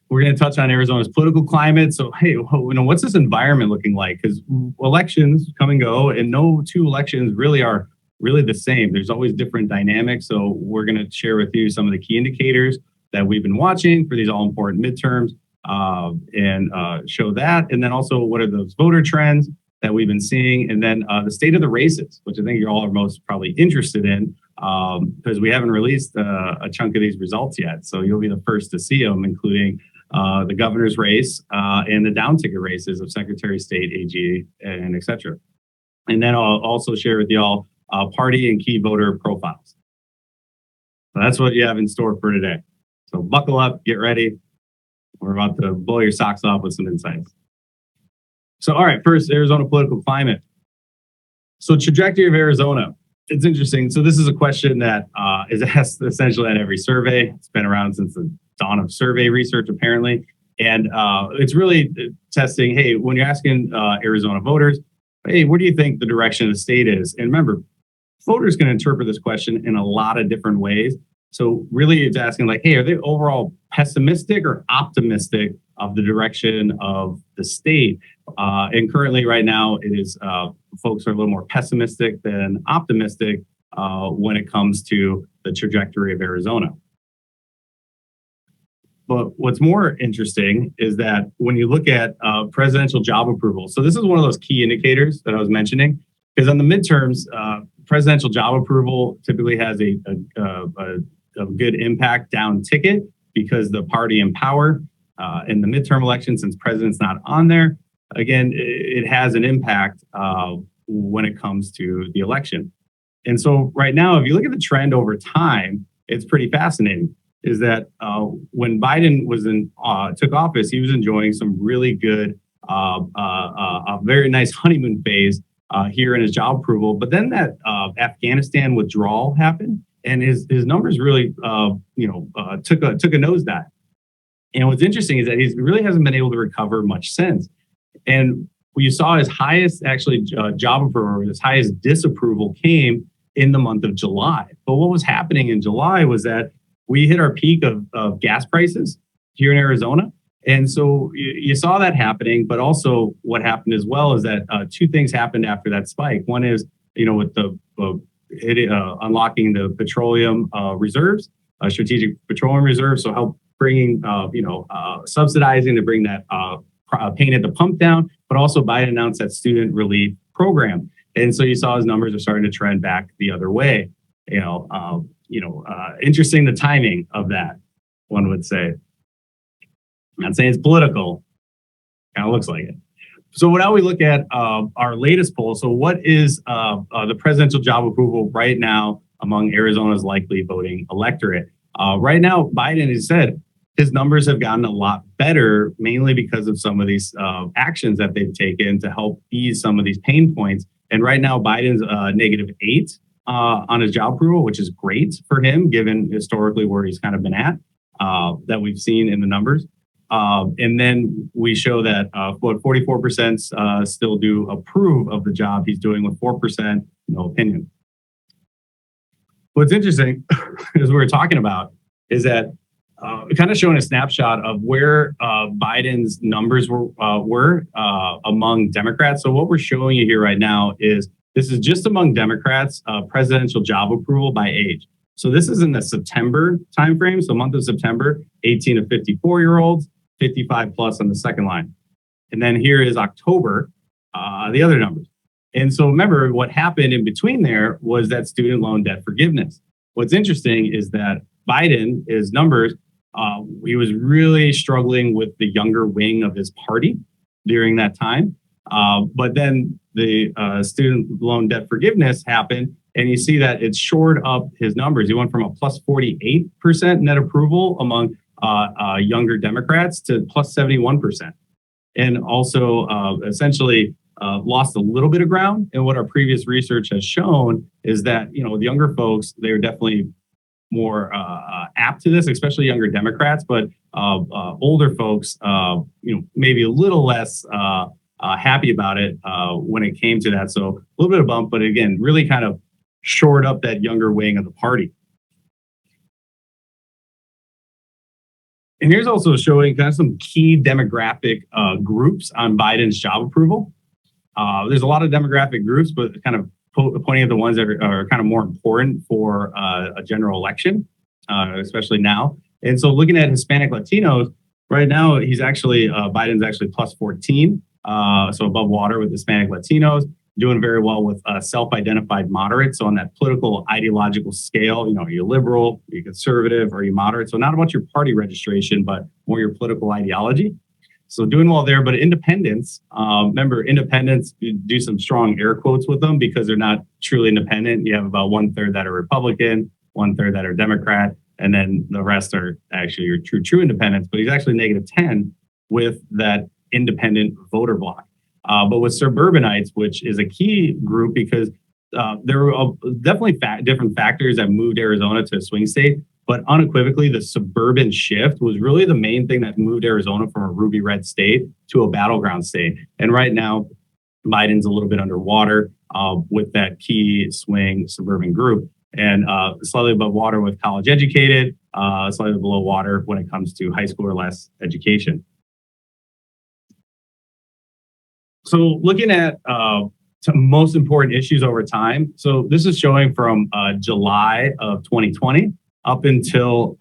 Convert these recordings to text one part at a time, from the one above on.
We're going to touch on Arizona's political climate. So, hey, what's this environment looking like? Because elections come and go, and no two elections really are really the same. There's always different dynamics. So we're going to share with you some of the key indicators that we've been watching for these all important midterms and show that. And then also what are those voter trends that we've been seeing, and then the state of the races, which I think you all are most probably interested in because we haven't released a chunk of these results yet. So you'll be the first to see them, including the governor's race and the down ticket races of Secretary of State, AG, and et cetera. And then I'll also share with y'all party and key voter profiles. So that's what you have in store for today. So buckle up, get ready. We're about to blow your socks off with some insights. So, all right, first, Arizona political climate. So trajectory of Arizona. It's interesting. So this is a question that is asked essentially at every survey. It's been around since the dawn of survey research, apparently. And it's really testing, hey, when you're asking Arizona voters, hey, what do you think the direction of the state is? And remember, voters can interpret this question in a lot of different ways. So really it's asking like, hey, are they overall pessimistic or optimistic of the direction of the state? And currently right now it is folks are a little more pessimistic than optimistic when it comes to the trajectory of Arizona. But what's more interesting is that when you look at presidential job approval, so this is one of those key indicators that I was mentioning, because on the midterms, presidential job approval typically has a good impact down ticket because the party in power in the midterm election, since president's not on there, again, it has an impact when it comes to the election. And so right now, if you look at the trend over time, it's pretty fascinating. Is that when Biden was took office, he was enjoying some really good, a very nice honeymoon phase here in his job approval. But then that Afghanistan withdrawal happened, and his numbers really, took a nosedive. And what's interesting is that he really hasn't been able to recover much since. And you saw his highest job approval, his highest disapproval came in the month of July. But what was happening in July was that we hit our peak of gas prices here in Arizona. And so you saw that happening, but also what happened as well is that two things happened after that spike. One is, with the unlocking the petroleum reserves, strategic petroleum reserves, so help bringing, subsidizing to bring that pain at the pump down, but also Biden announced that student relief program. And so you saw his numbers are starting to trend back the other way. Interesting the timing of that, one would say. I'm not saying it's political, kind of looks like it. So now we look at our latest poll. So what is the presidential job approval right now among Arizona's likely voting electorate? Right now, Biden has said his numbers have gotten a lot better, mainly because of some of these actions that they've taken to help ease some of these pain points. And right now, Biden's -8 on his job approval, which is great for him, given historically where he's kind of been at, that we've seen in the numbers. And then we show that 44% still do approve of the job he's doing, with 4% no opinion. What's interesting, as we were talking about, is that kind of showing a snapshot of where Biden's numbers were among Democrats. So what we're showing you here right now is this is just among Democrats, presidential job approval by age. So this is in the September timeframe, so month of September, 18 to 54-year-olds, 55 plus on the second line. And then here is October, the other numbers. And so remember, what happened in between there was that student loan debt forgiveness. What's interesting is that Biden, his numbers, he was really struggling with the younger wing of his party during that time. But then the student loan debt forgiveness happened, and you see that it shored up his numbers. He went from a plus 48% net approval among younger Democrats to plus 71%. And also essentially lost a little bit of ground. And what our previous research has shown is that, the younger folks, they're definitely more apt to this, especially younger Democrats, but older folks, maybe a little less happy about it when it came to that. So a little bit of bump, but again, really kind of shored up that younger wing of the party. And here's also showing kind of some key demographic groups on Biden's job approval. There's a lot of demographic groups, but kind of pointing at the ones that are kind of more important for a general election, especially now. And so looking at Hispanic Latinos, right now, Biden's actually plus 14, so above water with Hispanic Latinos, doing very well with self-identified moderates. So on that political ideological scale, are you liberal, are you conservative, are you moderate? So not about your party registration, but more your political ideology. So doing well there, but independents, remember independents, do some strong air quotes with them because they're not truly independent. You have about 1/3 that are Republican, 1/3 that are Democrat, and then the rest are actually your true independents. But he's actually -10 with that independent voter bloc. But with suburbanites, which is a key group because there are definitely different factors that moved Arizona to a swing state. But unequivocally, the suburban shift was really the main thing that moved Arizona from a ruby red state to a battleground state. And right now, Biden's a little bit underwater with that key swing suburban group, and slightly above water with college educated, slightly below water when it comes to high school or less education. So looking at some most important issues over time. So this is showing from July of 2020 up until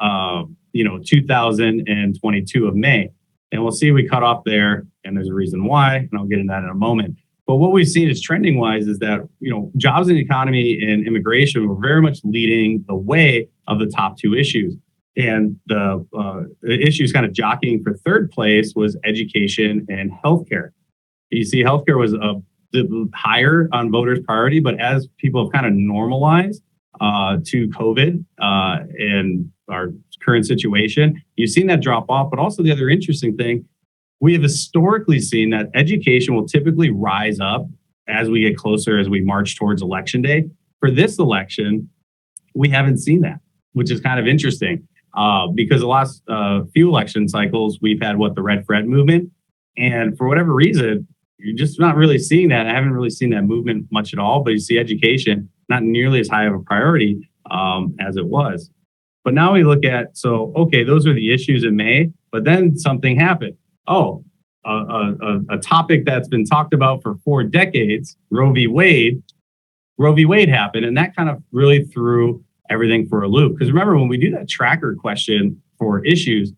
2022 of May. And we'll see we cut off there, and there's a reason why, and I'll get into that in a moment. But what we've seen is trending wise is that, jobs and economy and immigration were very much leading the way of the top two issues. And the issues kind of jockeying for third place was education and healthcare. You see healthcare was higher on voters' priority, but as people have kind of normalized to COVID and our current situation, you've seen that drop off. But also the other interesting thing, we have historically seen that education will typically rise up as we get closer, as we march towards election day. For this election, we haven't seen that, which is kind of interesting because the last few election cycles, we've had the Red Fred movement. And for whatever reason, you're just not really seeing that. I haven't really seen that movement much at all, but you see education not nearly as high of a priority as it was. But now we look at, those are the issues in May, but then something happened. A topic that's been talked about for 4 decades, Roe V Wade happened, and that kind of really threw everything for a loop. Because remember, when we do that tracker question for issues,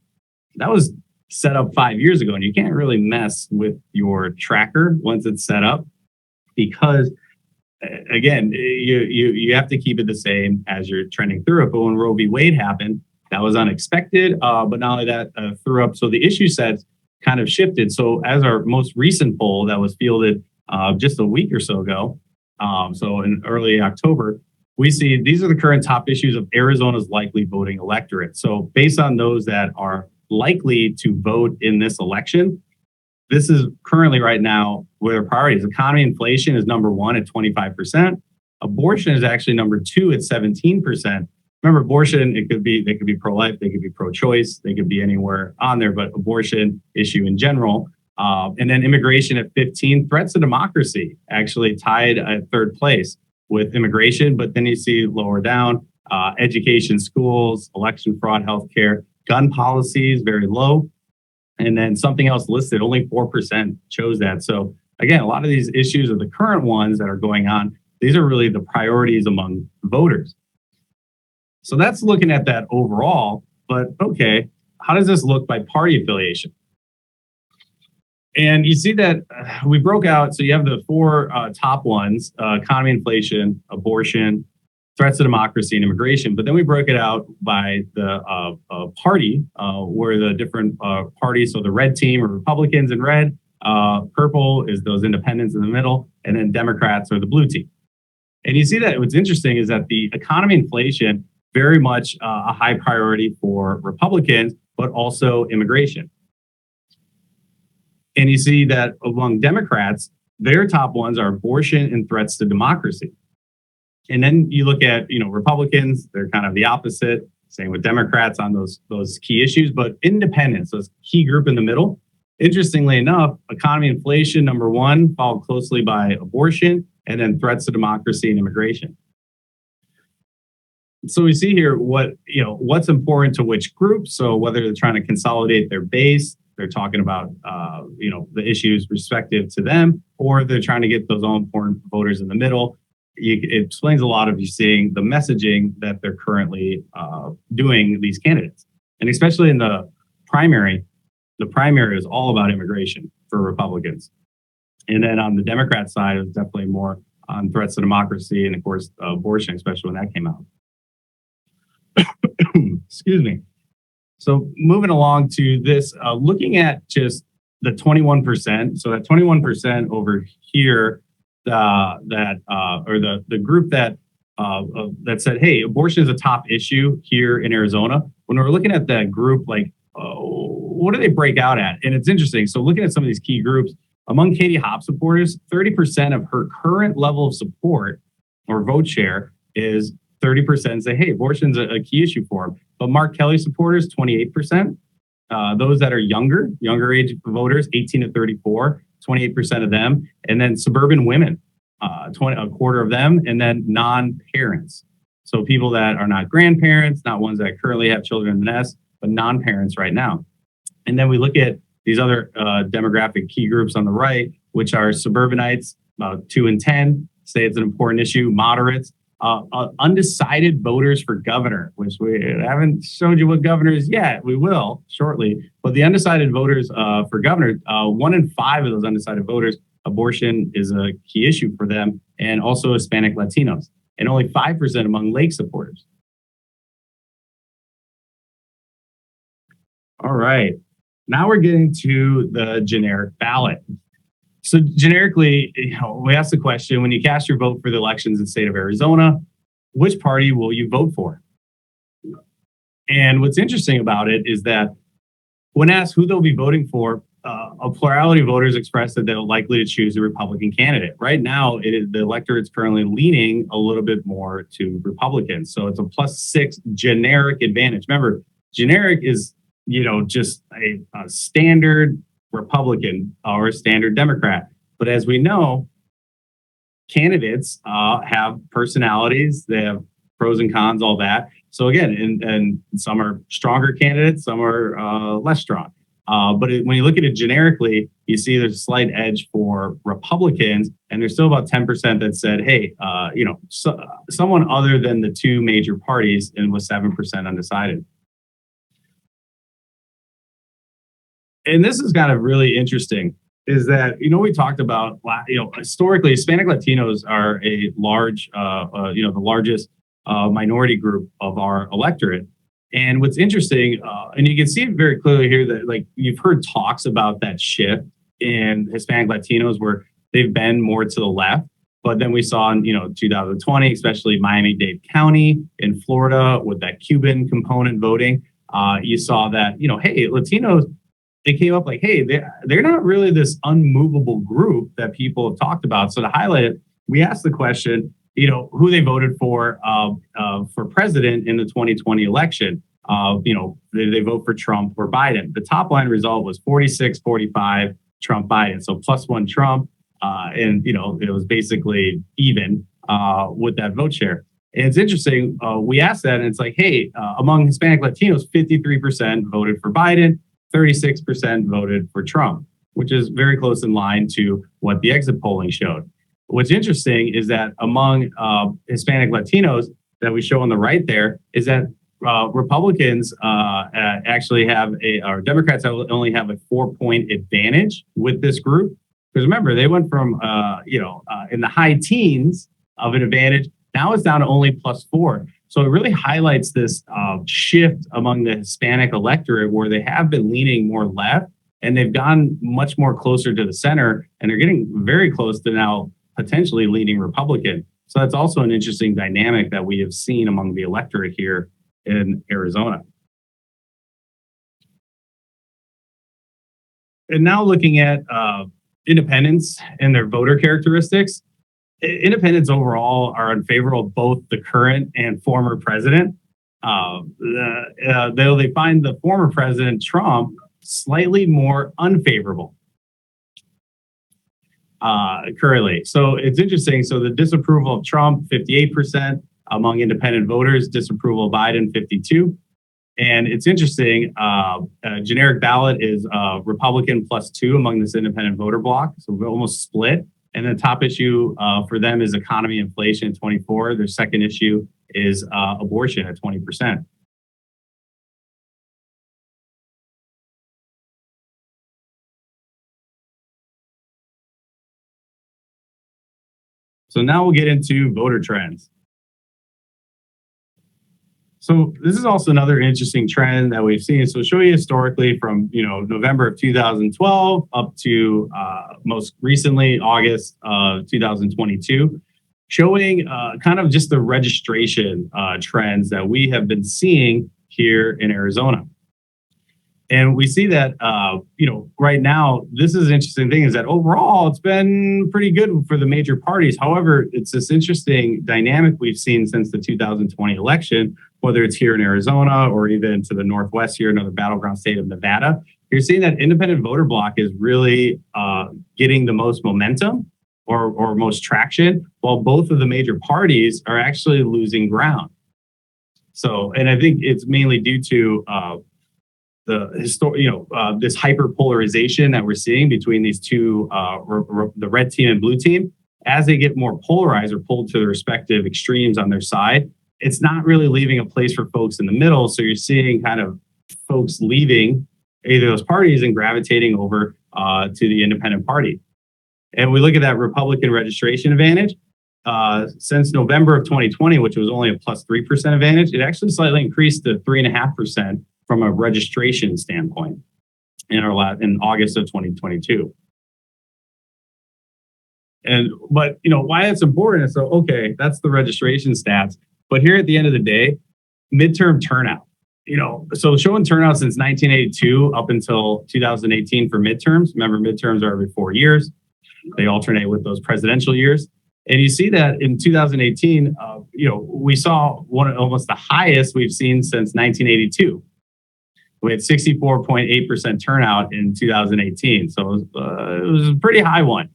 that was set up 5 years ago, and you can't really mess with your tracker once it's set up because, again, you have to keep it the same as you're trending through it. But when Roe v. Wade happened, that was unexpected. But not only that, threw up. So the issue sets kind of shifted. So as our most recent poll that was fielded just a week or so ago, so in early October, we see these are the current top issues of Arizona's likely voting electorate. So based on those that are likely to vote in this election, this is currently right now where their priorities. Economy inflation is number 1 at 25%. Abortion is actually number 2 at 17%. Remember, abortion, they could be pro-life, they could be pro-choice, they could be anywhere on there, but abortion issue in general. And then immigration at 15, threats to democracy actually tied at 3rd place with immigration, but then you see lower down, education, schools, election fraud, healthcare, gun policies, very low. And then something else listed, only 4% chose that. So again, a lot of these issues are the current ones that are going on. These are really the priorities among voters. So that's looking at that overall, but okay, how does this look by party affiliation? And you see that we broke out, so you have the 4 top ones, economy, inflation, abortion, threats to democracy, and immigration. But then we broke it out by the party, where the different parties, so the red team are Republicans in red, purple is those independents in the middle, and then Democrats are the blue team. And you see that what's interesting is that the economy, inflation, very much a high priority for Republicans, but also immigration. And you see that among Democrats, their top ones are abortion and threats to democracy. And then you look at, Republicans, they're kind of the opposite. Same with Democrats on those key issues, but independents, those key group in the middle. Interestingly enough, economy, inflation, number 1, followed closely by abortion, and then threats to democracy and immigration. So we see here what's important to which group. So whether they're trying to consolidate their base, they're talking about the issues respective to them, or they're trying to get those all important voters in the middle. It explains a lot of you seeing the messaging that they're currently doing these candidates, and especially in the primary. The primary is all about immigration for Republicans, and then on the Democrat side, it's definitely more on threats to democracy and, of course, abortion, especially when that came out. Excuse me. So moving along to this, looking at just the 21%. So that 21% over here, the group that said, hey, abortion is a top issue here in Arizona. When we're looking at that group, what do they break out at? And it's interesting. So looking at some of these key groups, among Katie Hobbs supporters, 30% of her current level of support or vote share is 30% say, hey, abortion's a key issue for them. But Mark Kelly supporters, 28%. Those that are younger age voters, 18 to 34, 28% of them. And then suburban women, a quarter of them. And then non-parents. So people that are not grandparents, not ones that currently have children in the nest, but non-parents right now. And then we look at these other demographic key groups on the right, which are suburbanites, about 2 in 10, say it's an important issue, moderates, undecided voters for governor, which we haven't showed you what governor is yet. We will shortly. But the undecided voters for governor, 1 in 5 of those undecided voters, abortion is a key issue for them, and also Hispanic Latinos, and only 5% among Lake supporters. All right. Now we're getting to the generic ballot. So generically, we ask the question, when you cast your vote for the elections in the state of Arizona, which party will you vote for? And what's interesting about it is that when asked who they'll be voting for, a plurality of voters expressed that they're likely to choose a Republican candidate. Right now, the electorate's currently leaning a little bit more to Republicans. So it's a +6 generic advantage. Remember, generic is just a standard Republican or a standard Democrat. But as we know, candidates have personalities, they have pros and cons, all that. So again, and some are stronger candidates, some are less strong. But when you look at it generically, you see there's a slight edge for Republicans, and there's still about 10% that said, hey, someone other than the two major parties, and with 7% undecided. And this is kind of really interesting, is that, we talked about, historically, Hispanic Latinos are a large, the largest minority group of our electorate. And what's interesting, and you can see it very clearly here, that you've heard talks about that shift in Hispanic Latinos where they've been more to the left. But then we saw in 2020, especially Miami-Dade County in Florida with that Cuban component voting, you saw that, hey, Latinos, they came up hey, they're not really this unmovable group that people have talked about. So to highlight it, we asked the question, who they voted for president in the 2020 election. Did they vote for Trump or Biden? The top line result was 46-45 Trump Biden. So +1 Trump. And, it was basically even with that vote share. And it's interesting. We asked that, and it's hey, among Hispanic Latinos, 53% voted for Biden. 36% voted for Trump, which is very close in line to what the exit polling showed. What's interesting is that among Hispanic Latinos that we show on the right there is that Republicans actually have or Democrats only have a 4-point advantage with this group. Because remember, they went from, in the high teens of an advantage. Now it's down to only +4. So it really highlights this shift among the Hispanic electorate where they have been leaning more left, and they've gone much more closer to the center, and they're getting very close to now potentially leaning Republican. So that's also an interesting dynamic that we have seen among the electorate here in Arizona. And now looking at independents and their voter characteristics. Independents overall are in favor of both the current and former president. They find the former president, Trump, slightly more unfavorable currently. So it's interesting. So the disapproval of Trump, 58%, Among independent voters, disapproval of Biden, 52. And it's interesting, generic ballot is Republican +2 among this independent voter bloc. So we're almost split. And the top issue for them is economy, inflation at 24. Their second issue is abortion at 20%. So now we'll get into voter trends. So this is also another interesting trend that we've seen. So show you historically from November of 2012 up to most recently August of 2022, showing kind of just the registration trends that we have been seeing here in Arizona. And we see that, right now, this is an interesting thing is that overall, it's been pretty good for the major parties. However, it's this interesting dynamic we've seen since the 2020 election, whether it's here in Arizona or even to the Northwest here, another battleground state of Nevada. You're seeing that independent voter bloc is really getting the most momentum or most traction, while both of the major parties are actually losing ground. So, and I think it's mainly due to this hyperpolarization that we're seeing between these two, the red team and blue team. As they get more polarized or pulled to the respective extremes on their side, it's not really leaving a place for folks in the middle. So you're seeing kind of folks leaving either of those parties and gravitating over to the independent party. And we look at that Republican registration advantage. Since November of 2020, which was only a +3% advantage, it actually slightly increased to 3.5% from a registration standpoint in August of 2022. But why that's important is, so okay, that's the registration stats. But here at the end of the day, midterm turnout. So showing turnout since 1982 up until 2018 for midterms. Remember, midterms are every 4 years. They alternate with those presidential years. And you see that in 2018, we saw almost the highest we've seen since 1982. We had 64.8% turnout in 2018. So it was a pretty high one,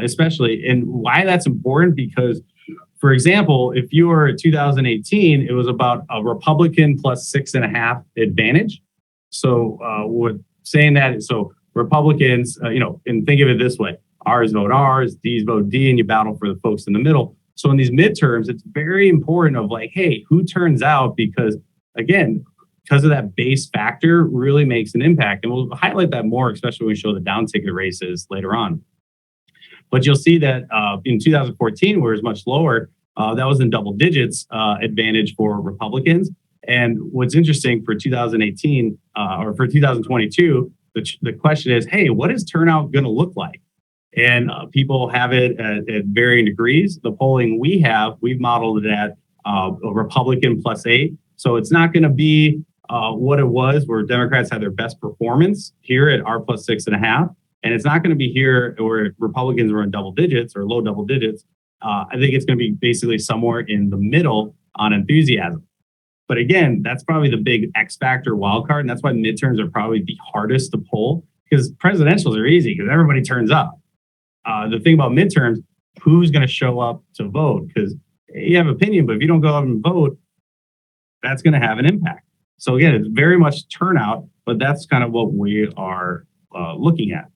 especially. And why that's important, because, for example, if you were in 2018, it was about a Republican +6.5 advantage. So with saying that, so Republicans, and think of it this way, R's vote R's, D's vote D, and you battle for the folks in the middle. So in these midterms, it's very important of like, hey, who turns out? Because again, because of that base factor really makes an impact. And we'll highlight that more, especially when we show the down ticket races later on. But you'll see that in 2014, where it was much lower, that was in double digits advantage for Republicans. And what's interesting for 2018 or for 2022, the question is, hey, what is turnout going to look like? And people have it at varying degrees. The polling we've modeled it at a Republican +8. So it's not going to be what it was where Democrats had their best performance here at R +6.5. And it's not going to be here where Republicans were in double digits or low double digits. I think it's going to be basically somewhere in the middle on enthusiasm. But again, that's probably the big X factor wild card. And that's why midterms are probably the hardest to pull, because presidentials are easy because everybody turns up. The thing about midterms, who's going to show up to vote? Because you have opinion, but if you don't go out and vote, that's going to have an impact. So again, it's very much turnout, but that's kind of what we are looking at.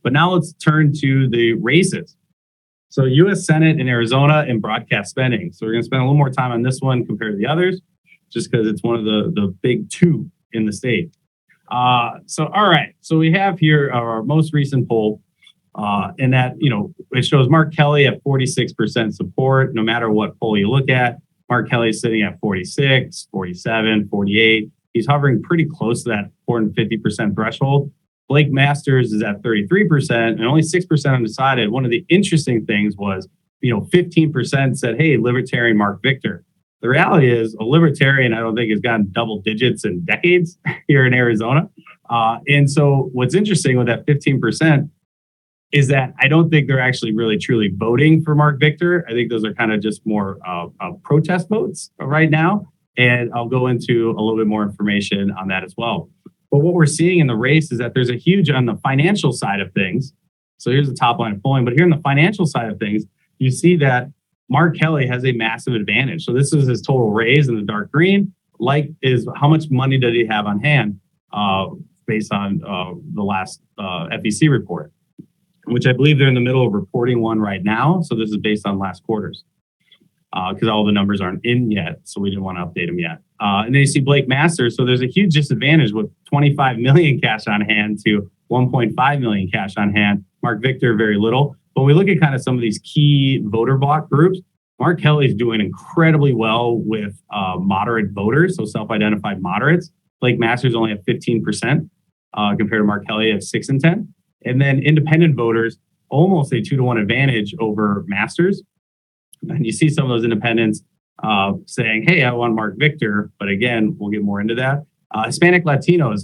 But now let's turn to the races. So U.S. Senate in Arizona and broadcast spending. So we're going to spend a little more time on this one compared to the others, just because it's one of the big two in the state. All right. So we have here our most recent poll, and that, it shows Mark Kelly at 46% support, no matter what poll you look at. Mark Kelly is sitting at 46, 47, 48. He's hovering pretty close to that 450% threshold. Blake Masters is at 33% and only 6% undecided. One of the interesting things was, 15% said, hey, libertarian Mark Victor. The reality is a libertarian, I don't think, has gotten double digits in decades here in Arizona. And so what's interesting with that 15% is that I don't think they're actually really truly voting for Mark Victor. I think those are kind of just more protest votes right now. And I'll go into a little bit more information on that as well. But what we're seeing in the race is that there's a huge on the financial side of things. So here's the top line of polling. But here in the financial side of things, you see that Mark Kelly has a massive advantage. So this is his total raise in the dark green. Like is how much money did he have on hand based on the last FEC report, which I believe they're in the middle of reporting one right now. So this is based on last quarters because all the numbers aren't in yet. So we didn't want to update them yet. And then you see Blake Masters. So there's a huge disadvantage with 25 million cash on hand to 1.5 million cash on hand. Mark Victor, very little. But when we look at kind of some of these key voter block groups, Mark Kelly's doing incredibly well with moderate voters, so self-identified moderates. Blake Masters only at 15% compared to Mark Kelly at 6 and 10. And then independent voters, almost a 2-to-1 advantage over Masters. And you see some of those independents saying, hey, I want Mark Victor. But again, we'll get more into that. Hispanic Latinos,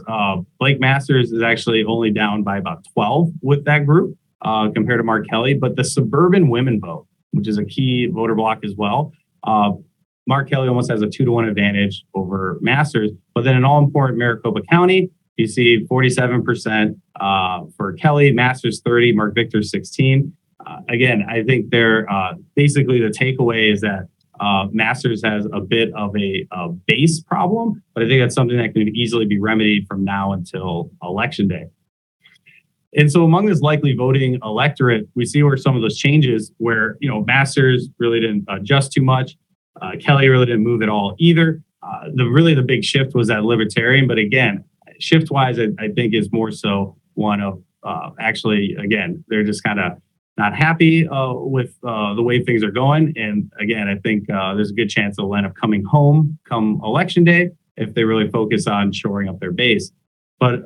Blake Masters is actually only down by about 12 with that group compared to Mark Kelly. But the suburban women vote, which is a key voter block as well, Mark Kelly almost has a 2-to-1 advantage over Masters. But then in all important Maricopa County, you see 47% for Kelly, Masters 30, Mark Victor 16. Again, I think they're basically the takeaway is that Masters has a bit of a base problem, but I think that's something that can easily be remedied from now until election day. And so among this likely voting electorate, we see where some of those changes where, Masters really didn't adjust too much. Kelly really didn't move at all either. The big shift was that libertarian. But again, shift wise, I think is more so one of actually, again, they're just kind of not happy with the way things are going. And again, I think there's a good chance they'll end up coming home come election day if they really focus on shoring up their base. But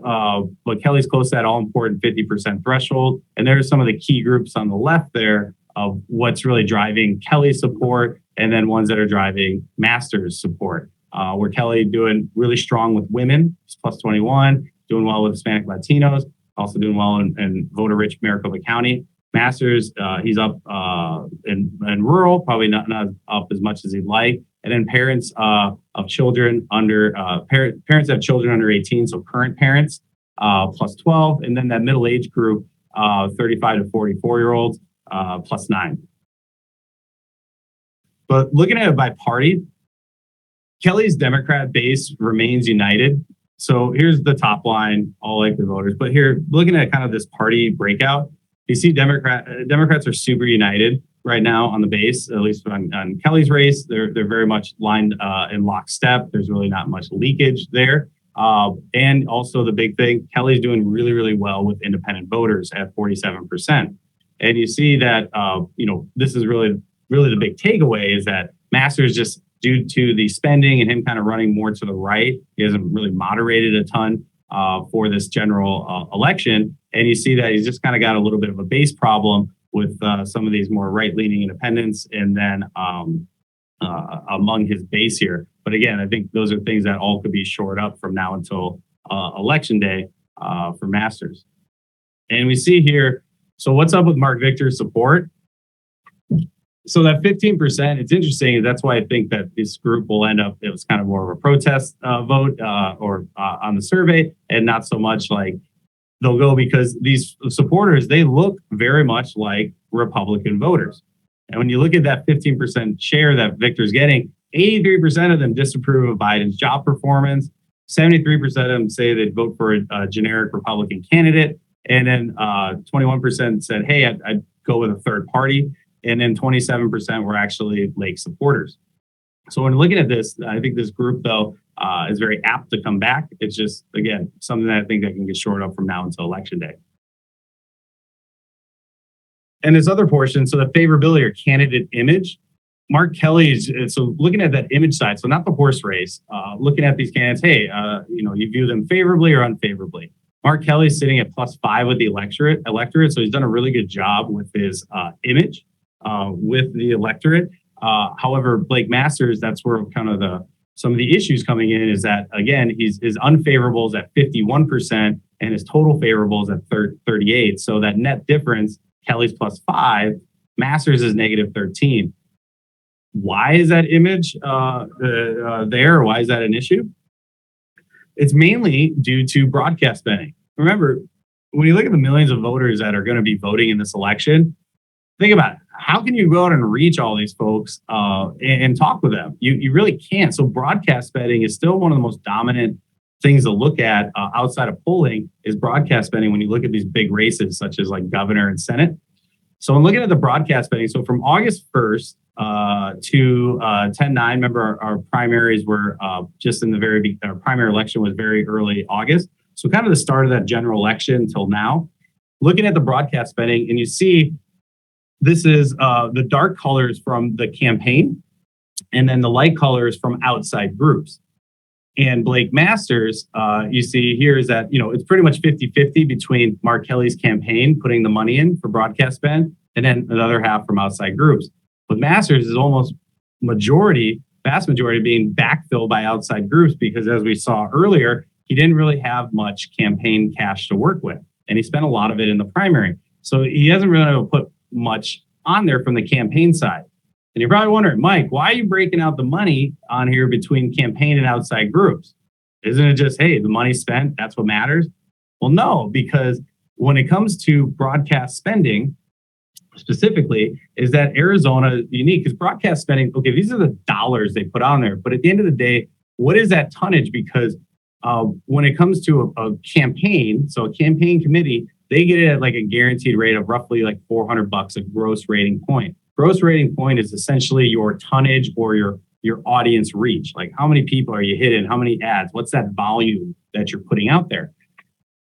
Kelly's close to that all-important 50% threshold. And there are some of the key groups on the left there of what's really driving Kelly's support and then ones that are driving Masters' support. Where Kelly doing really strong with women, plus 21, doing well with Hispanic Latinos, also doing well in voter-rich Maricopa County. Masters, he's up in rural, probably not up as much as he'd like. And then parents of children under parents have children under 18, so current parents plus 12, and then that middle age group 35 to 44-year-olds plus 9. But looking at it by party, Kelly's Democrat base remains united. So here's the top line, all likely voters. But here, looking at kind of this party breakout, you see Democrats are super united right now on the base, at least on Kelly's race. They're very much lined in lockstep. There's really not much leakage there. And also the big thing, Kelly's doing really, really well with independent voters at 47%. And you see that, this is really the big takeaway is that Masters just due to the spending and him kind of running more to the right, he hasn't really moderated a ton for this general election. And you see that he's just kind of got a little bit of a base problem with some of these more right-leaning independents and then among his base here. But again, I think those are things that all could be shored up from now until election day for Masters. And we see here, so what's up with Mark Victor's support? So that 15%, it's interesting. That's why I think that this group will end up, it was kind of more of a protest vote or on the survey and not so much like they'll go because these supporters, they look very much like Republican voters. And when you look at that 15% share that Victor's getting, 83% of them disapprove of Biden's job performance. 73% of them say they'd vote for a generic Republican candidate. And then 21% said, hey, I'd go with a third party. And then 27% were actually Lake supporters. So when looking at this, I think this group, though, is very apt to come back. It's just, again, something that I think that can get shored up from now until election day. And this other portion, so the favorability or candidate image, Mark Kelly's, so looking at that image side, so not the horse race, looking at these candidates, hey, you view them favorably or unfavorably. Mark Kelly's sitting at +5 with the electorate, so he's done a really good job with his image. With the electorate. However, Blake Masters, that's where kind of some of the issues coming in is that, again, his unfavorables at 51% and his total favorables at 38. So that net difference, Kelly's +5, Masters is -13. Why is that image there? Why is that an issue? It's mainly due to broadcast spending. Remember, when you look at the millions of voters that are going to be voting in this election, think about it. how can you go out and reach all these folks and talk with them? You really can't. So broadcast spending is still one of the most dominant things to look at outside of polling is broadcast spending when you look at these big races such as like governor and Senate. So I'm looking at the broadcast spending. So from August 1st to 10/9, remember our primaries were just in the our primary election was very early August. So kind of the start of that general election until now. Looking at the broadcast spending, and you see this is the dark colors from the campaign, and then the light colors from outside groups. And Blake Masters, you see here is that, it's pretty much 50-50 between Mark Kelly's campaign, putting the money in for broadcast spend, and then another half from outside groups. But Masters is almost vast majority being backfilled by outside groups because as we saw earlier, he didn't really have much campaign cash to work with. And he spent a lot of it in the primary. So he hasn't really able to put much on there from the campaign side. And you're probably wondering, Mike, why are you breaking out the money on here between campaign and outside groups? Isn't it just, hey, the money spent, that's what matters? Well, no, because when it comes to broadcast spending, specifically, is that Arizona is unique because broadcast spending, okay, these are the dollars they put on there. But at the end of the day, what is that tonnage? Because when it comes to a campaign, so a campaign committee, they get it at like a guaranteed rate of roughly like $400 a gross rating point. Gross rating point is essentially your tonnage or your audience reach. Like how many people are you hitting? How many ads? What's that volume that you're putting out there?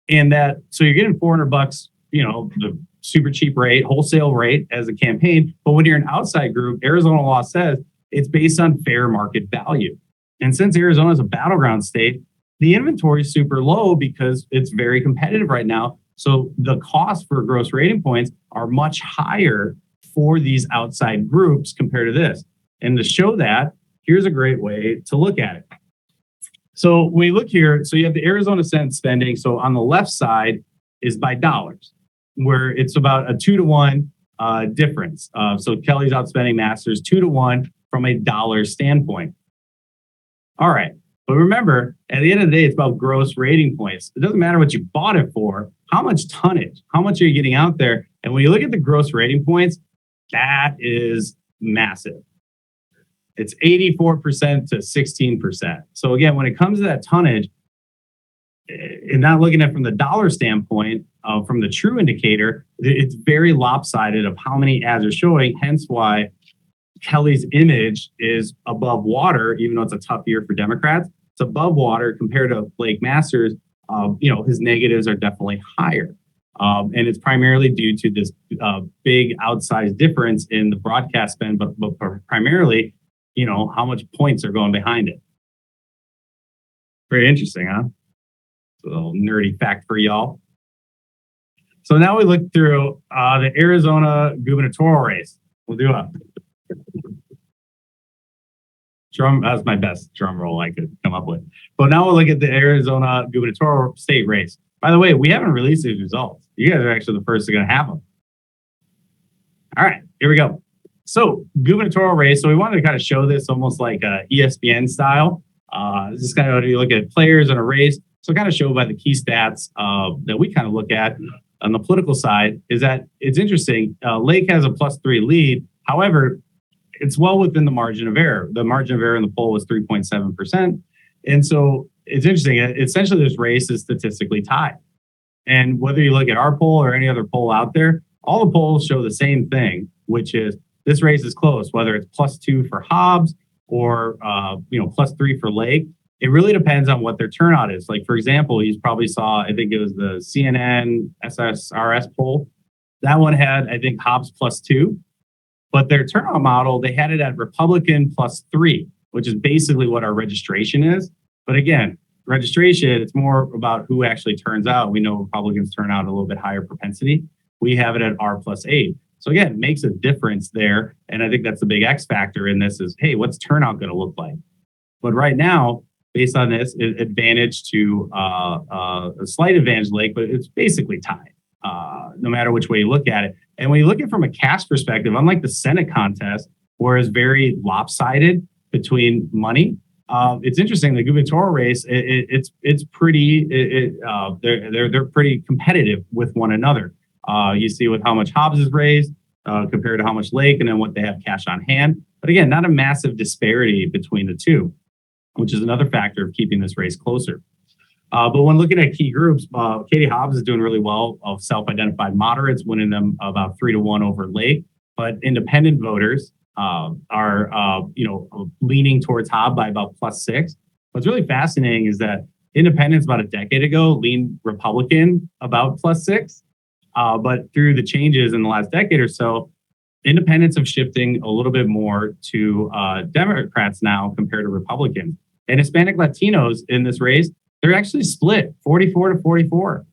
And so you're getting $400, the super cheap rate, wholesale rate as a campaign. But when you're an outside group, Arizona law says it's based on fair market value. And since Arizona is a battleground state, the inventory is super low because it's very competitive right now. So the cost for gross rating points are much higher for these outside groups compared to this. And to show that, here's a great way to look at it. So when you look here, so you have the Arizona Senate spending. So on the left side is by dollars, where it's about a 2-to-1 difference. So Kelly's outspending Masters 2-to-1 from a dollar standpoint. All right. But remember, at the end of the day, it's about gross rating points. It doesn't matter what you bought it for. How much tonnage? How much are you getting out there? And when you look at the gross rating points, that is massive. It's 84% to 16%. So again, when it comes to that tonnage, and not looking at it from the dollar standpoint, from the true indicator, it's very lopsided of how many ads are showing, hence why Kelly's image is above water, even though it's a tough year for Democrats. It's above water compared to Blake Masters. His negatives are definitely higher. And it's primarily due to this big outsized difference in the broadcast spend, but primarily, how much points are going behind it. Very interesting, huh? It's a little nerdy fact for y'all. So now we look through the Arizona gubernatorial race. We'll do a drum. That's my best drum roll I could come up with. But now we'll look at the Arizona gubernatorial state race. By the way, we haven't released these results. You guys are actually the first to going to have them. All right, here we go. So gubernatorial race. So we wanted to kind of show this almost like a ESPN style. This is kind of you look at players in a race. So kind of show by the key stats that we kind of look at on the political side is that it's interesting. Lake has a +3 lead. However, it's well within the margin of error. The margin of error in the poll was 3.7%. And so it's interesting. Essentially, this race is statistically tied. And whether you look at our poll or any other poll out there, all the polls show the same thing, which is this race is close, whether it's +2 for Hobbs or +3 for Lake. It really depends on what their turnout is. Like, for example, you probably saw, I think it was the CNN SSRS poll. That one had, I think, Hobbs +2. But their turnout model, they had it at Republican +3, which is basically what our registration is. But again, registration, it's more about who actually turns out. We know Republicans turn out a little bit higher propensity. We have it at R +8. So again, it makes a difference there. And I think that's the big X factor in this is, hey, what's turnout going to look like? But right now, based on this, advantage to a slight advantage Lake, but it's basically tied, no matter which way you look at it. And when you look at it from a cash perspective, unlike the Senate contest, where it's very lopsided between money, it's interesting. The gubernatorial race, it's pretty. They're pretty competitive with one another. You see with how much Hobbs has raised, compared to how much Lake and then what they have cash on hand. But again, not a massive disparity between the two, which is another factor of keeping this race closer. But when looking at key groups, Katie Hobbs is doing really well of self-identified moderates, winning them about 3-1 over Lake. But independent voters are leaning towards Hobbs by about +6. What's really fascinating is that independents about a decade ago leaned Republican about +6. But through the changes in the last decade or so, independents have shifting a little bit more to Democrats now compared to Republicans. And Hispanic Latinos in this race, they're actually split 44-44,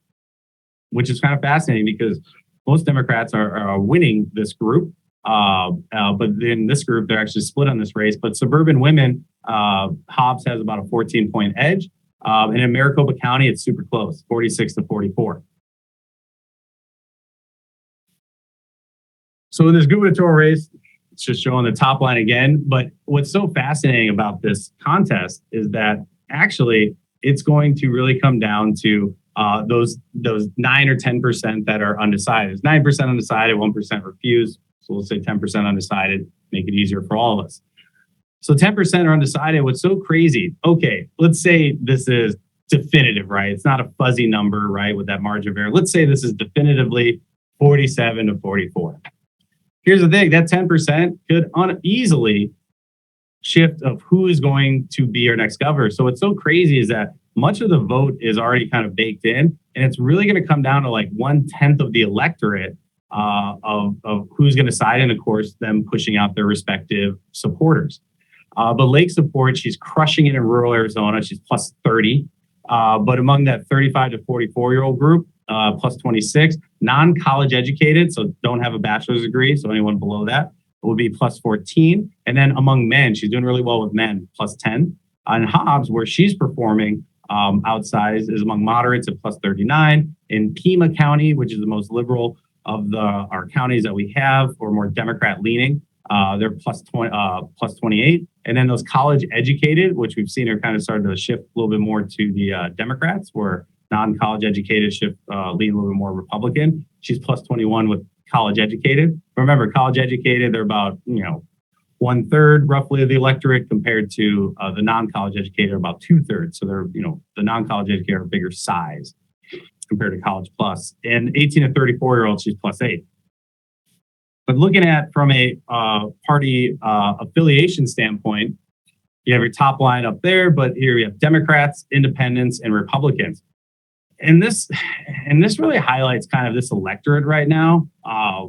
which is kind of fascinating because most Democrats are winning this group. But in this group, they're actually split on this race. But suburban women, Hobbs has about a 14-point edge. And in Maricopa County, it's super close, 46-44. So in this gubernatorial race, it's just showing the top line again. But what's so fascinating about this contest is that actually it's going to really come down to those 9 or 10% that are undecided. It's 9% undecided, 1% refused. So let's say 10% undecided, make it easier for all of us. So 10% are undecided. What's so crazy? Okay, let's say this is definitive, right? It's not a fuzzy number, right? With that margin of error. Let's say this is definitively 47-44. Here's the thing, that 10% could easily shift of who is going to be our next governor. So what's so crazy is that much of the vote is already kind of baked in, and it's really going to come down to like 1/10 of the electorate of who's going to side, and of course, them pushing out their respective supporters. But Lake support, she's crushing it in rural Arizona. She's +30. But among that 35 to 44-year-old group, +26. Non-college educated, so don't have a bachelor's degree, so anyone below that will be +14. And then among men, she's doing really well with men, +10. On Hobbs, where she's performing outsized, is among moderates at +39. In Pima County, which is the most liberal of our counties that we have, or more Democrat leaning, they're +28. And then those college educated, which we've seen are kind of starting to shift a little bit more to the Democrats, where non-college educated shift lean a little bit more Republican. She's +21 with college educated. Remember, college educated, they're about 1/3 roughly of the electorate compared to the non-college educated, about 2/3. So they're the non-college educated are bigger size compared to college plus. And 18 to 34-year-olds, she's +8. But looking at from a party affiliation standpoint, you have your top line up there, but here you have Democrats, Independents, and Republicans. And this really highlights kind of this electorate right now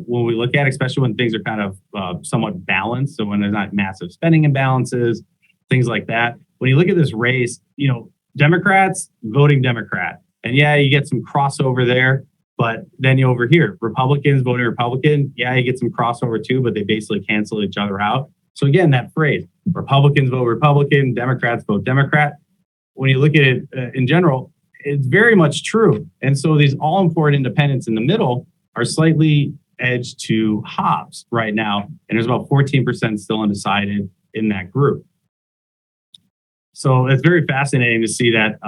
when we look at it, especially when things are kind of somewhat balanced. So when there's not massive spending imbalances, things like that. When you look at this race, Democrats voting Democrat. And yeah, you get some crossover there. But then you over here, Republicans voting Republican. Yeah, you get some crossover too, but they basically cancel each other out. So again, that phrase, Republicans vote Republican, Democrats vote Democrat. When you look at it in general, it's very much true. And so these all-important independents in the middle are slightly edged to Hobbs right now. And there's about 14% still undecided in that group. So it's very fascinating to see that,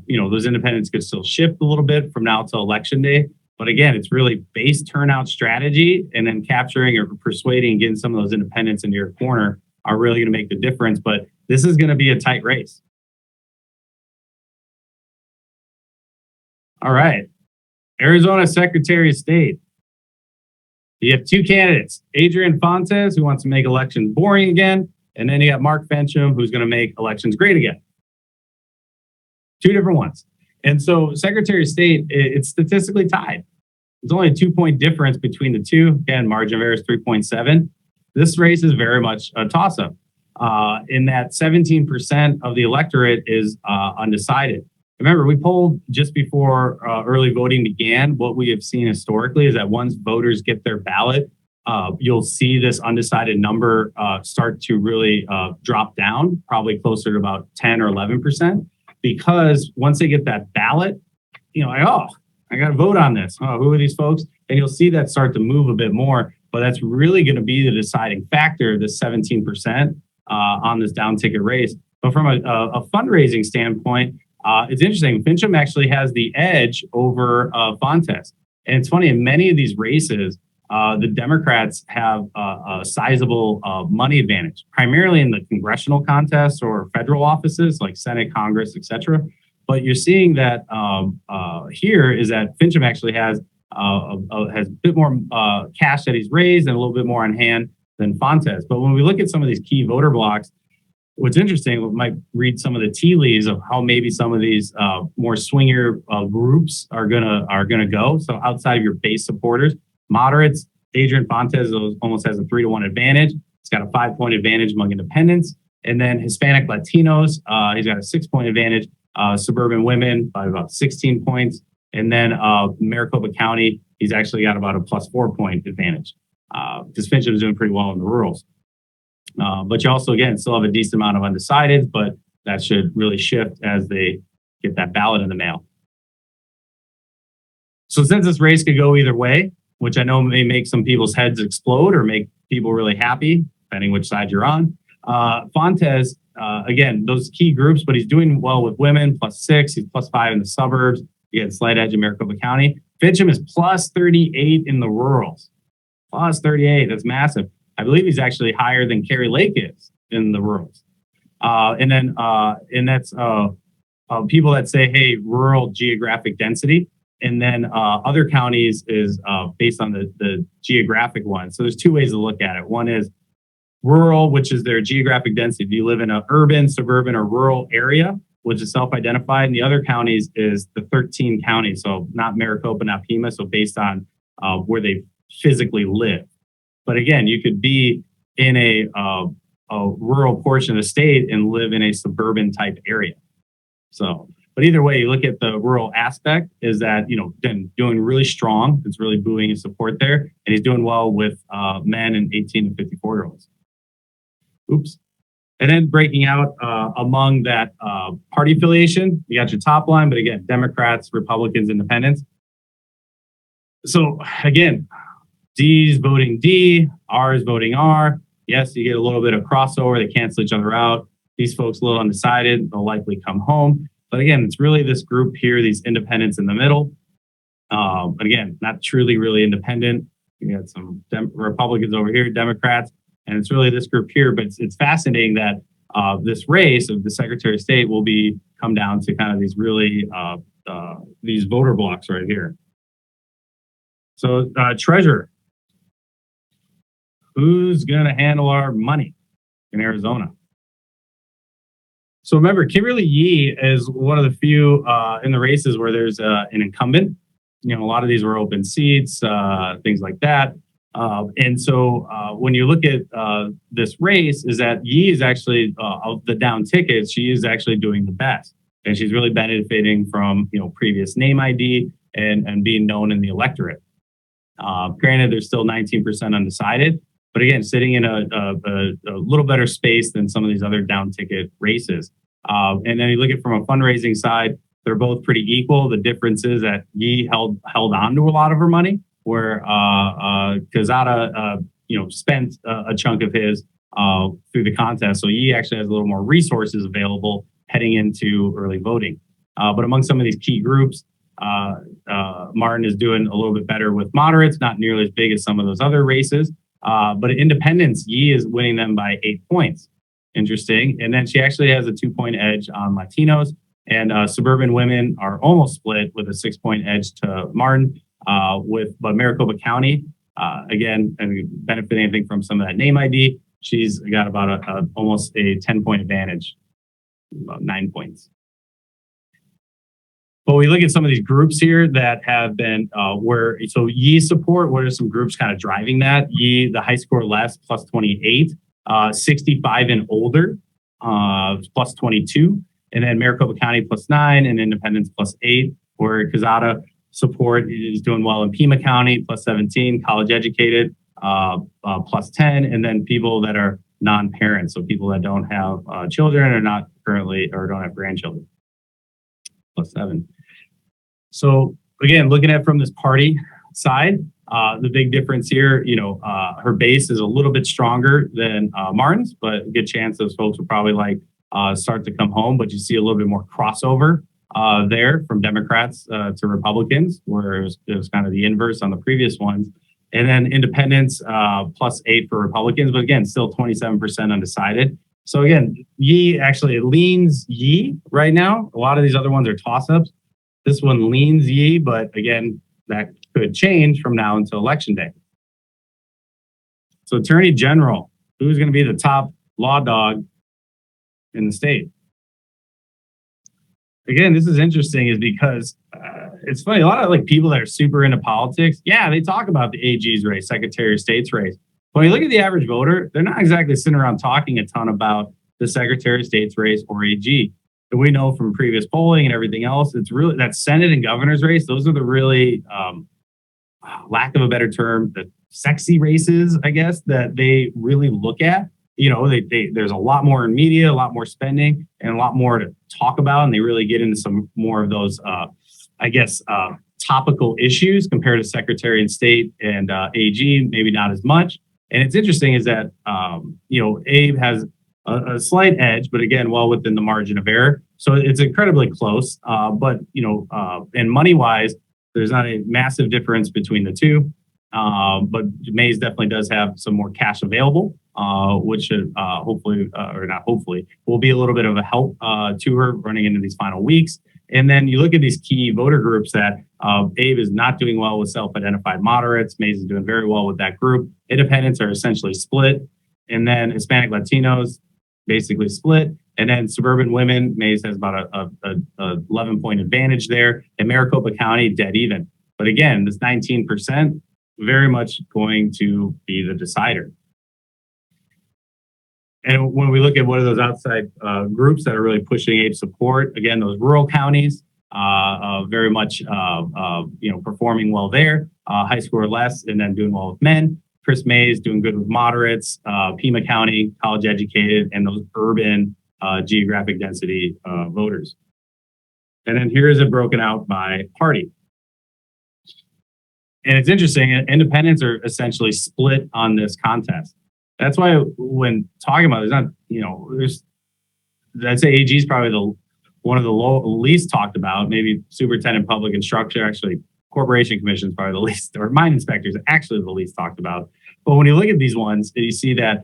those independents could still shift a little bit from now till election day. But again, it's really base turnout strategy and then capturing or persuading and getting some of those independents into your corner are really going to make the difference. But this is going to be a tight race. All right. Arizona Secretary of State. You have two candidates, Adrian Fontes, who wants to make elections boring again, and then you got Mark Fensham, who's going to make elections great again. Two different ones. And so Secretary of State, it's statistically tied. It's only a 2-point difference between the two. Again, margin of error is 3.7. This race is very much a toss-up in that 17% of the electorate is undecided. Remember, we polled just before early voting began. What we have seen historically is that once voters get their ballot, you'll see this undecided number start to really drop down, probably closer to about 10 or 11%. Because once they get that ballot, I got to vote on this. Oh, who are these folks? And you'll see that start to move a bit more. But that's really going to be the deciding factor, the 17% on this down ticket race. But from a fundraising standpoint, it's interesting. Fensham actually has the edge over Fontes. And it's funny, in many of these races, the Democrats have a sizable money advantage, primarily in the congressional contests or federal offices like Senate, Congress, etc. But you're seeing that here is that Fincham actually has a bit more cash that he's raised and a little bit more on hand than Fontes. But when we look at some of these key voter blocks, what's interesting, we might read some of the tea leaves of how maybe some of these more swinger groups are gonna go. So outside of your base supporters, moderates, Adrian Fontes almost has a 3-to-1 advantage. He's got a 5-point advantage among independents, and then Hispanic Latinos, he's got a 6-point advantage. Suburban women by about 16 points, and then Maricopa County, he's actually got about a plus 4-point advantage. Because Fincham is doing pretty well in the rurals. But you also, again, still have a decent amount of undecideds, but that should really shift as they get that ballot in the mail. So since this race could go either way, which I know may make some people's heads explode or make people really happy, depending which side you're on, Fontes, again, those key groups, but he's doing well with women, +6, he's +5 in the suburbs, he had a slight edge in Maricopa County. Fincham is +38 in the rurals. +38, that's massive. I believe he's actually higher than Kerry Lake is in the rurals. And that's people that say, hey, rural geographic density. And then other counties is based on the geographic one. So there's two ways to look at it. One is rural, which is their geographic density. Do you live in an urban, suburban, or rural area, which is self-identified? And the other counties is the 13 counties. So not Maricopa, not Pima. So based on where they physically live. But again, you could be in a rural portion of the state and live in a suburban type area. So, but either way, you look at the rural aspect is that, then doing really strong. It's really buoying his support there. And he's doing well with men and 18 to 54-year-olds. Oops. And then breaking out among that party affiliation, you got your top line, but again, Democrats, Republicans, Independents. So again, D's voting D, R is voting R. Yes, you get a little bit of crossover. They cancel each other out. These folks a little undecided. They'll likely come home. But again, it's really this group here, these independents in the middle. But again, not truly really independent. You got some Republicans over here, Democrats, and it's really this group here. But it's fascinating that this race of the Secretary of State will come down to kind of these really these voter blocks right here. So treasurer. Who's going to handle our money in Arizona? So remember, Kimberly Yee is one of the few in the races where there's an incumbent. A lot of these were open seats, things like that. And so when you look at this race, is that Yee is actually, of the down tickets, she is actually doing the best. And she's really benefiting from, previous name ID and being known in the electorate. Granted, there's still 19% undecided. But again, sitting in a little better space than some of these other down ticket races. And then you look at from a fundraising side, they're both pretty equal. The difference is that Yee held on to a lot of her money, where Quezada, spent a chunk of his through the contest. So Yee actually has a little more resources available heading into early voting. But among some of these key groups, Martin is doing a little bit better with moderates, not nearly as big as some of those other races. But independents, Yee is winning them by 8 points. Interesting. And then she actually has a 2-point edge on Latinos, and suburban women are almost split with a 6-point edge to Martin. But Maricopa County, again, and benefiting, I think, from some of that name ID, she's got about almost a 10-point advantage, about 9 points. But we look at some of these groups here that have been so Yee support, what are some groups kind of driving that? Yee, the high score less, +28, 65 and older, +22, and then Maricopa County +9, and Independence +8, where Quezada support is doing well in Pima County, +17, college educated, +10, and then people that are non-parents, so people that don't have children or not currently or don't have grandchildren, +7. So again, looking at it from this party side, the big difference here, her base is a little bit stronger than Martin's, but a good chance those folks will probably start to come home. But you see a little bit more crossover there from Democrats to Republicans, where it was kind of the inverse on the previous ones. And then independents, +8 for Republicans, but again, still 27% undecided. So again, Yee actually leans Yee right now. A lot of these other ones are toss-ups. This one leans Yee, but again, that could change from now until election day. So Attorney General, who's going to be the top law dog in the state? Again, this is interesting is because it's funny. A lot of like people that are super into politics, yeah, they talk about the AG's race, Secretary of State's race. But when you look at the average voter, they're not exactly sitting around talking a ton about the Secretary of State's race or AG. And we know from previous polling and everything else, it's really that Senate and governor's race. Those are the really, lack of a better term, the sexy races, I guess, that they really look at. You know, there's a lot more in media, a lot more spending, and a lot more to talk about, and they really get into some more of those, topical issues compared to Secretary of State and AG, maybe not as much. And it's interesting is that Abe has a slight edge, but again, well within the margin of error. So it's incredibly close. And money wise, there's not a massive difference between the two. But Mays definitely does have some more cash available, which should hopefully, or not hopefully, will be a little bit of a help to her running into these final weeks. And then you look at these key voter groups that Abe is not doing well with self-identified moderates. Mays is doing very well with that group. Independents are essentially split. And then Hispanic Latinos basically split. And then suburban women, Mays has about a 11-point advantage there. And Maricopa County, dead even. But again, this 19%, very much going to be the decider. And when we look at what are those outside groups that are really pushing Abe support, again, those rural counties, very much performing well there. High school or less, and then doing well with men. Chris Mays doing good with moderates. Pima County, college educated, and those urban geographic density voters. And then here is it broken out by party. And it's interesting, independents are essentially split on this contest. That's why when talking about it, I'd say AG is probably one of the least talked about, maybe superintendent public instruction, actually corporation commission is probably the least, or mine inspectors actually the least talked about. But when you look at these ones, you see that,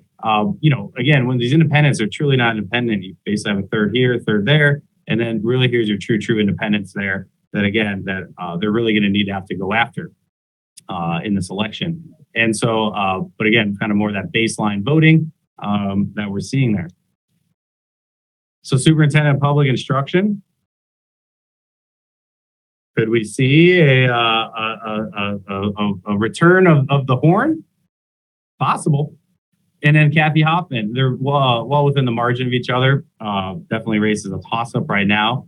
again, when these independents are truly not independent, you basically have a third here, a third there, and then really here's your true independents there that, again, that they're really going to need to have to go after in this election. And so, but again, kind of more that baseline voting that we're seeing there. So superintendent of public instruction, could we see a return of the horn? Possible. And then Kathy Hoffman, they're well within the margin of each other. Definitely races a toss-up right now.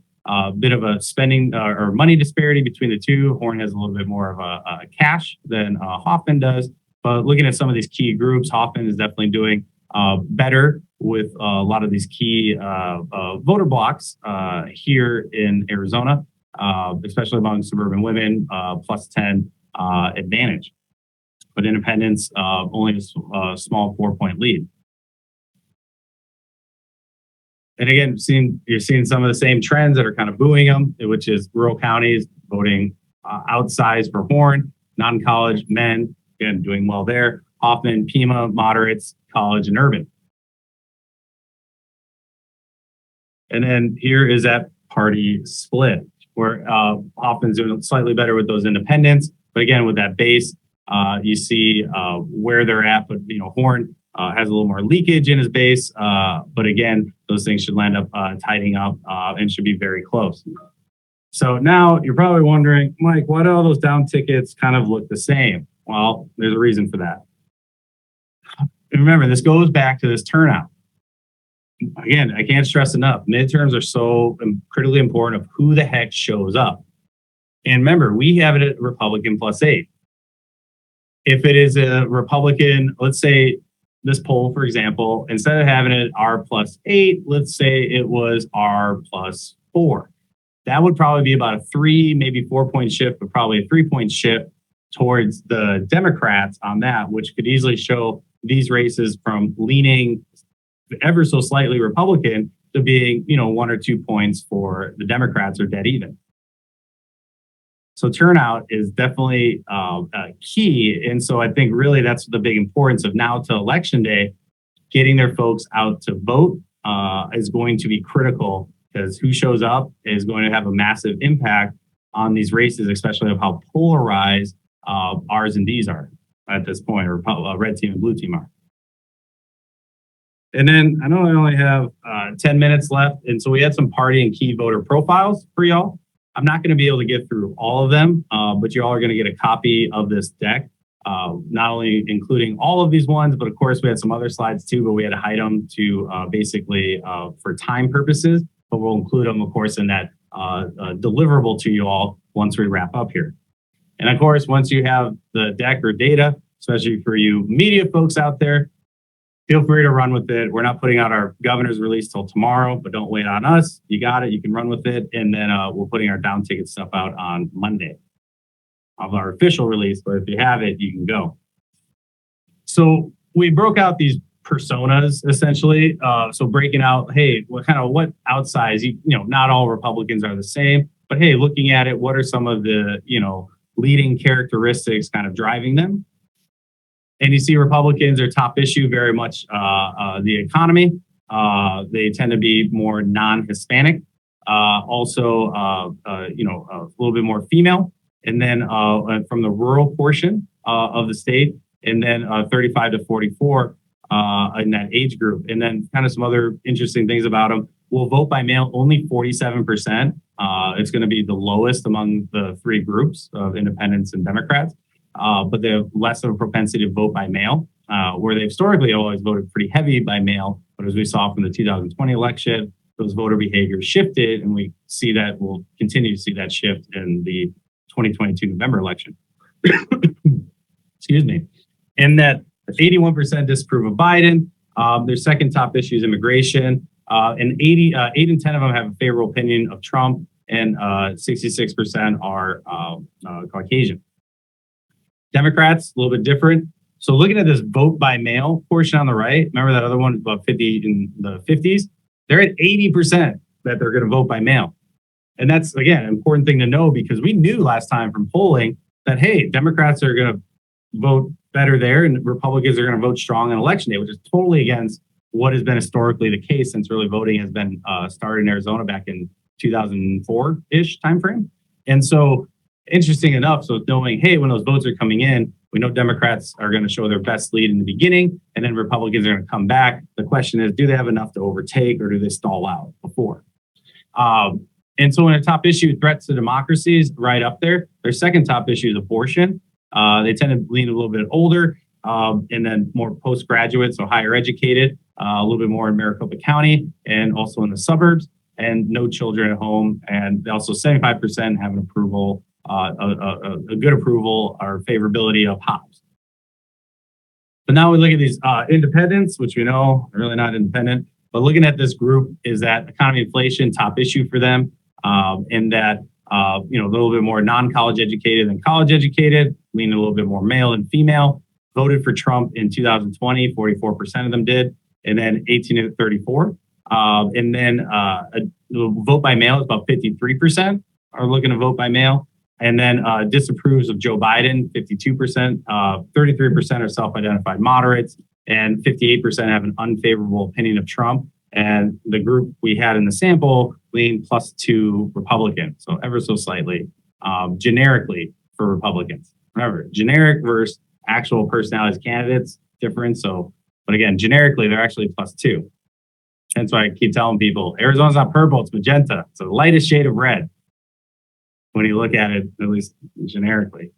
Bit of a spending or money disparity between the two. Horn has a little bit more of a cash than Hoffman does. But looking at some of these key groups, Hoffman is definitely doing better with a lot of these key voter blocks here in Arizona, especially among suburban women, +10 advantage. But independents, only a small 4-point lead. And again, you're seeing some of the same trends that are kind of buoying them, which is rural counties voting outsized for Horn, non-college men, again, doing well there. Hoffman, Pima, moderates, college, and urban. And then here is that party split, where Hoffman's doing slightly better with those independents. But again, with that base, you see where they're at. But, Horn has a little more leakage in his base. But again, those things should land up tidying up and should be very close. So now you're probably wondering, Mike, why do all those down tickets kind of look the same? Well, there's a reason for that. And remember, this goes back to this turnout. Again, I can't stress enough, midterms are so critically important of who the heck shows up. And remember, we have it at Republican +8. If it is a Republican, let's say this poll, for example, instead of having it R +8, let's say it was R +4. That would probably be about a 3, maybe 4-point shift, but probably a 3-point shift towards the Democrats on that, which could easily show these races from leaning ever so slightly Republican to being, 1 or 2 points for the Democrats or dead even. So turnout is definitely key. And so I think really that's the big importance of now to election day, getting their folks out to vote is going to be critical, because who shows up is going to have a massive impact on these races, especially of how polarized R's and D's are at this point, or red team and blue team are. And then I know I only have 10 minutes left. And so we had some party and key voter profiles for y'all. I'm not going to be able to get through all of them, but you all are going to get a copy of this deck, not only including all of these ones, but of course we had some other slides too, but we had to hide them to basically for time purposes, but we'll include them, of course, in that deliverable to you all once we wrap up here. And of course, once you have the deck or data, especially for you media folks out there, feel free to run with it. We're not putting out our governor's release till tomorrow, but don't wait on us. You got it. You can run with it. And then we're putting our down ticket stuff out on Monday of our official release. But if you have it, you can go. So we broke out these personas essentially. So breaking out, hey, what outsize, not all Republicans are the same, but hey, looking at it, what are some of the, leading characteristics kind of driving them? And you see Republicans are top issue very much the economy. They tend to be more non-Hispanic, also a little bit more female, and then from the rural portion of the state, and then 35 to 44 in that age group. And then kind of some other interesting things about them. Will vote by mail only 47%. It's going to be the lowest among the three groups of independents and Democrats. But they have less of a propensity to vote by mail, where they historically always voted pretty heavy by mail. But as we saw from the 2020 election, those voter behaviors shifted, and we see that we'll continue to see that shift in the 2022 November election. Excuse me. And that 81% disapprove of Biden. Their second top issue is immigration. And 8 and 10 of them have a favorable opinion of Trump, and 66% are Caucasian. Democrats, a little bit different. So looking at this vote by mail portion on the right, remember that other one about 50 in the 50s? They're at 80% that they're going to vote by mail. And that's, again, an important thing to know, because we knew last time from polling that, hey, Democrats are going to vote better there and Republicans are going to vote strong on election day, which is totally against what has been historically the case since early voting has been started in Arizona back in 2004-ish timeframe. And so interesting enough, so knowing, hey, when those votes are coming in, we know Democrats are going to show their best lead in the beginning, and then Republicans are going to come back. The question is, do they have enough to overtake, or do they stall out before? And so in a top issue, threats to democracy is right up there. Their second top issue is abortion. They tend to lean a little bit older, and then more postgraduate, so higher educated, a little bit more in Maricopa County, and also in the suburbs, and no children at home. And also 75% have an approval, a good approval or favorability of Hobbs. But now we look at these independents, which we know are really not independent. But looking at this group, is that economy, inflation, top issue for them, in that a little bit more non-college educated than college educated, leaning a little bit more male than female. Voted for Trump in 2020, 44% of them did, and then 18 to 34. And then vote by mail is about 53% are looking to vote by mail. And then disapproves of Joe Biden, 52%, 33% are self-identified moderates, and 58% have an unfavorable opinion of Trump. And the group we had in the sample leaned +2 Republican, so ever so slightly, generically for Republicans. Remember, generic versus actual personalities candidates, different. So, but again, generically, they're actually +2. And so I keep telling people, Arizona's not purple, it's magenta. It's the lightest shade of red when you look at it, at least generically.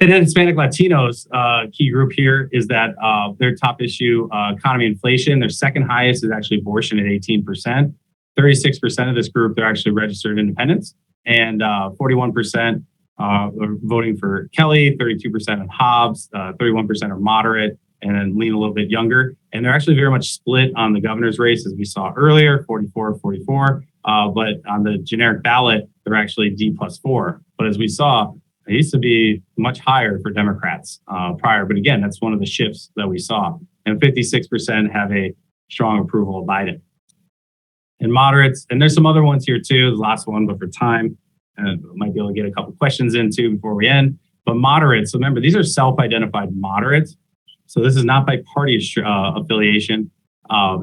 And then Hispanic Latinos, key group here is that their top issue, economy, inflation. Their second highest is actually abortion at 18%. 36% of this group, they're actually registered independents. And 41% are voting for Kelly, 32% on Hobbs, 31% are moderate, and then lean a little bit younger. And they're actually very much split on the governor's race, as we saw earlier, 44-44. But on the generic ballot, they're actually D+4. But as we saw, it used to be much higher for Democrats prior. But again, that's one of the shifts that we saw. And 56% have a strong approval of Biden. And moderates, and there's some other ones here too, the last one, but for time, and might be able to get a couple questions into before we end. But moderates, so remember, these are self-identified moderates. So this is not by party affiliation.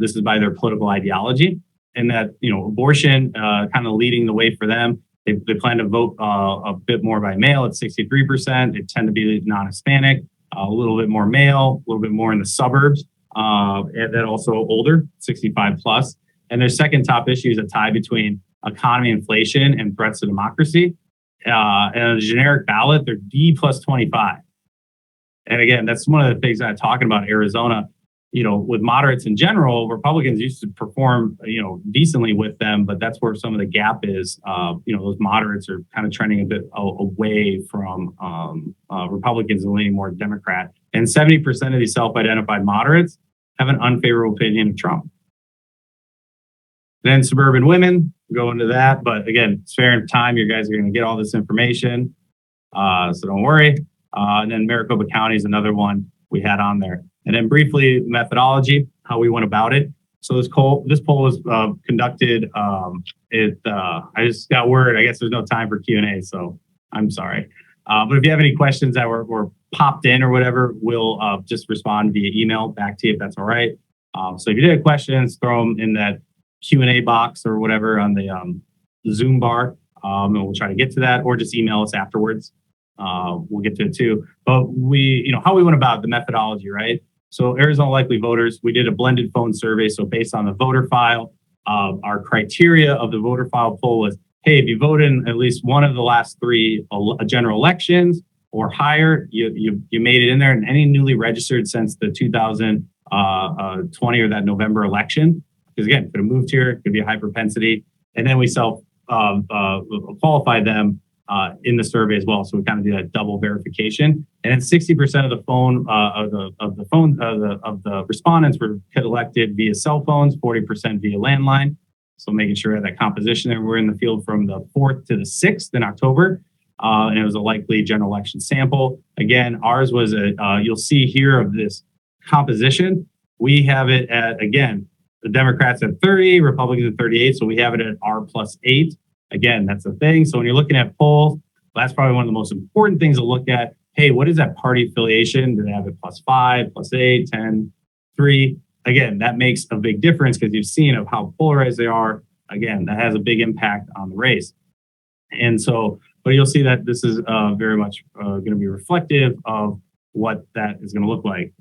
This is by their political ideology, and that, abortion kind of leading the way for them. They plan to vote a bit more by mail at 63%. They tend to be non-Hispanic, a little bit more male, a little bit more in the suburbs, and then also older, 65 plus. And their second top issue is a tie between economy, inflation, and threats to democracy. And a generic ballot, they're D plus 25. And again, that's one of the things I'm talking about Arizona. With moderates in general, Republicans used to perform, decently with them, but that's where some of the gap is. Those moderates are kind of trending a bit away from Republicans and leaning more Democrat. And 70% of these self-identified moderates have an unfavorable opinion of Trump. Then suburban women, go into that. But again, it's fair in time. You guys are going to get all this information. So don't worry. And then Maricopa County is another one we had on there. And then briefly, methodology, how we went about it. So this poll was conducted. I just got word. I guess there's no time for Q&A, so I'm sorry. But if you have any questions that were popped in or whatever, we'll just respond via email back to you if that's all right. So if you did have questions, throw them in that Q&A box or whatever on the Zoom bar, and we'll try to get to that, or just email us afterwards. We'll get to it too. But how we went about the methodology, right? So Arizona likely voters, we did a blended phone survey. So based on the voter file, our criteria of the voter file poll was, hey, if you voted in at least one of the last three general elections or higher, you made it in there, and any newly registered since the 2020 or that November election. Because again, could have moved here, could be a high propensity. And then we qualified them in the survey as well. So we kind of do that double verification. And then 60% of the respondents were elected via cell phones, 40% via landline. So making sure that composition there. We're in the field from the 4th to the 6th in October. And it was a likely general election sample. Again, ours was you'll see here of this composition. We have it at, again, the Democrats at 30, Republicans at 38. So we have it at R plus 8. Again, that's the thing. So when you're looking at polls, that's probably one of the most important things to look at. Hey, what is that party affiliation? Do they have it plus 5, plus 8, 10, 3? Again, that makes a big difference because you've seen of how polarized they are. Again, that has a big impact on the race. And so, but you'll see that this is very much going to be reflective of what that is going to look like.